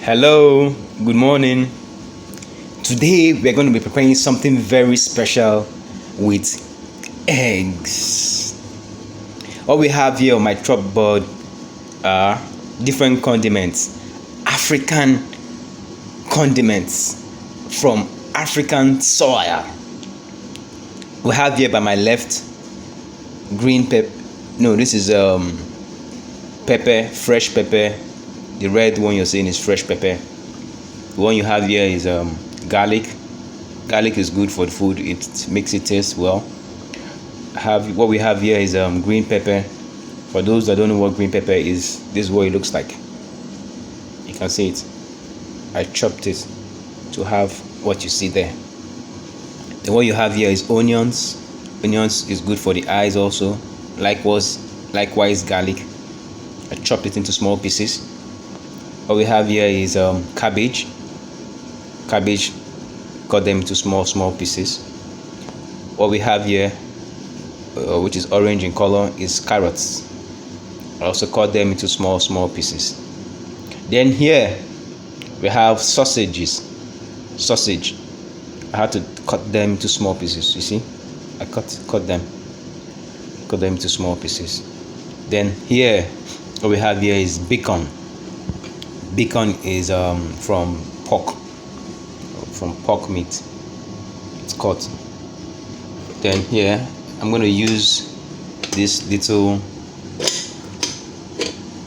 Hello, good morning. Today we're going to be preparing something very special with eggs. What we have here on my chalkboard are different condiments, African condiments from African soil. We have here by my left green pepper. No, this is pepper, fresh pepper. The red one you're seeing is fresh pepper. The one you have here is garlic. Garlic is good for the food. It makes it taste well. What we have here is green pepper. For those that don't know what green pepper is, this is what it looks like. You can see it. I chopped it to have what you see there. The one you have here is onions. Onions is good for the eyes also. Likewise garlic. I chopped it into small pieces. What we have here is cabbage. Cabbage, cut them into small pieces. What we have here, which is orange in color, is carrots. I also cut them into small pieces. Then here we have sausages. Sausage, I had to cut them into small pieces. You see, I cut them into small pieces. Then here, what we have here is bacon. Bacon is from pork meat. It's cut. Then here I'm going to use these little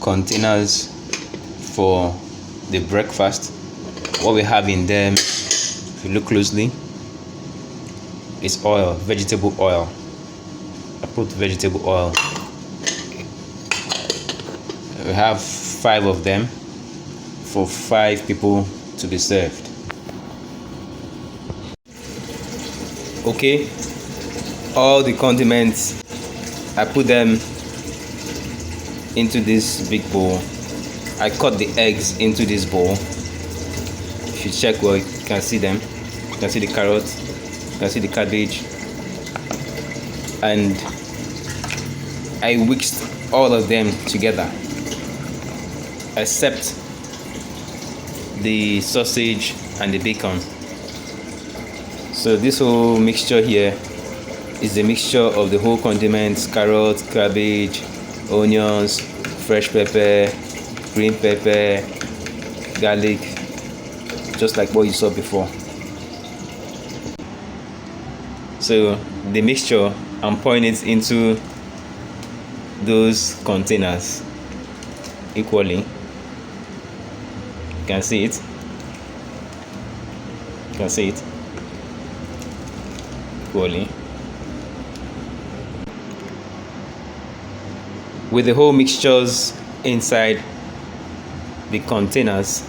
containers for the breakfast. What we have in them, if you look closely, is oil, vegetable oil. I put vegetable oil. We have 5 of them for 5 people to be served. Okay, all the condiments, I put them into this big bowl. I cut the eggs into this bowl. If you check well, you can see them. You can see the carrots, you can see the cabbage, and I whisked all of them together except the sausage and the bacon. So this whole mixture here is the mixture of the whole condiments: carrots, cabbage, onions, fresh pepper, green pepper, garlic, just like what you saw before. So the mixture, I'm pouring it into those containers equally. You can see it. You can see it equally. With the whole mixtures inside the containers,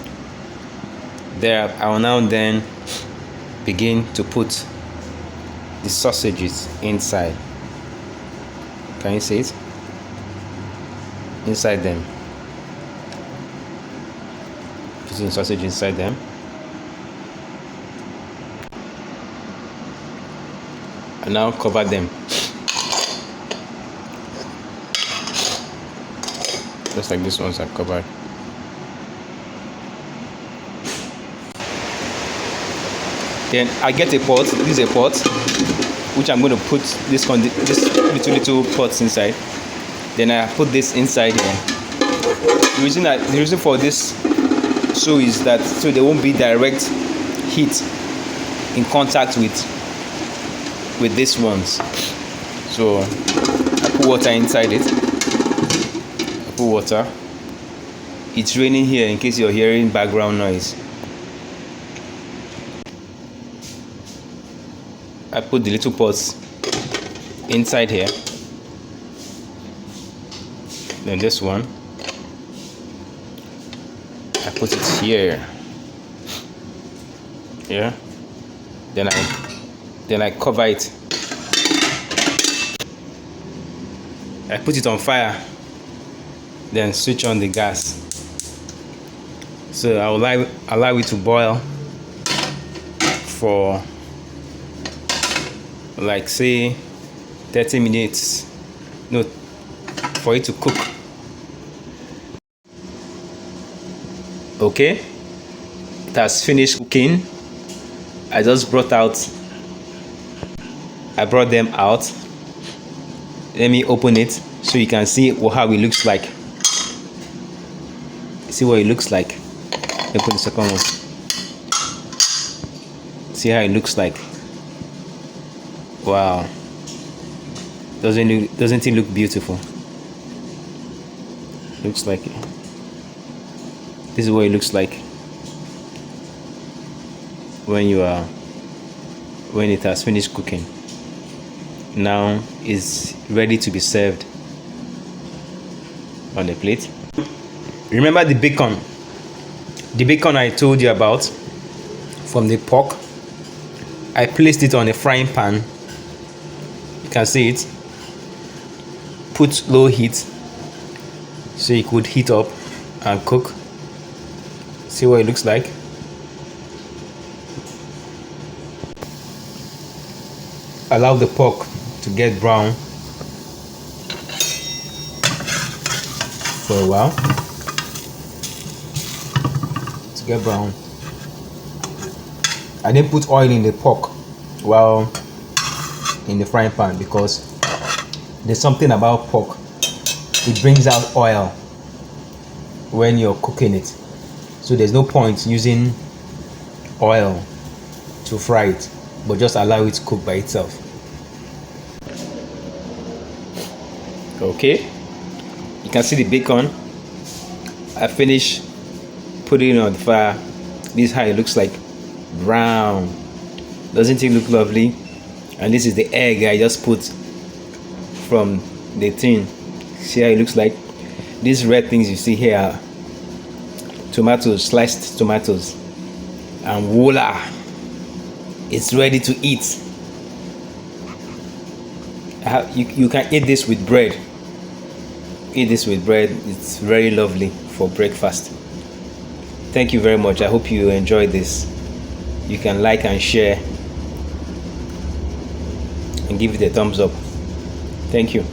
there I will now then begin to put the sausages inside. Can you see it? Inside them. Putting sausage inside them. And now cover them. Just like these ones are covered. Then I get a pot. This is a pot which I'm going to put this little pots inside. Then I put this inside here. The reason for this is that so there won't be direct heat in contact with these ones. So I put water inside it. I put water. It's raining here in case you're hearing background noise. I put the little pots inside here. Then this one, I put it here. Yeah. Then I cover it. I put it on fire. Then switch on the gas. So I will allow it to boil for like say 30 minutes. No, for it to cook. Okay, it has finished cooking. I brought them out. Let me open it so you can see how it looks like. See what it looks like. Let me put the second one. See how it looks like. Wow. Doesn't it look beautiful? Looks like it. This is what it looks like when it has finished cooking. Now it's ready to be served on the plate. Remember the bacon I told you about from the pork? I placed it on a frying pan. You can see it. Put low heat so it could heat up and cook. See what it looks like. Allow the pork to get brown for a while. To get brown. I didn't put oil in the pork while in the frying pan because there's something about pork. It brings out oil when you're cooking it. So there's no point using oil to fry it, but just allow it to cook by itself. Okay, you can see the bacon. I finished putting it on the fire. This is how it looks like. Brown. Doesn't it look lovely? And this is the egg I just put from the tin. See how it looks like? These red things you see here are tomatoes, sliced tomatoes, and voila, it's ready to eat. You can eat this with bread. Eat this with bread. It's very lovely for breakfast. Thank you very much. I hope you enjoyed this. You can like and share and give it a thumbs up. Thank you.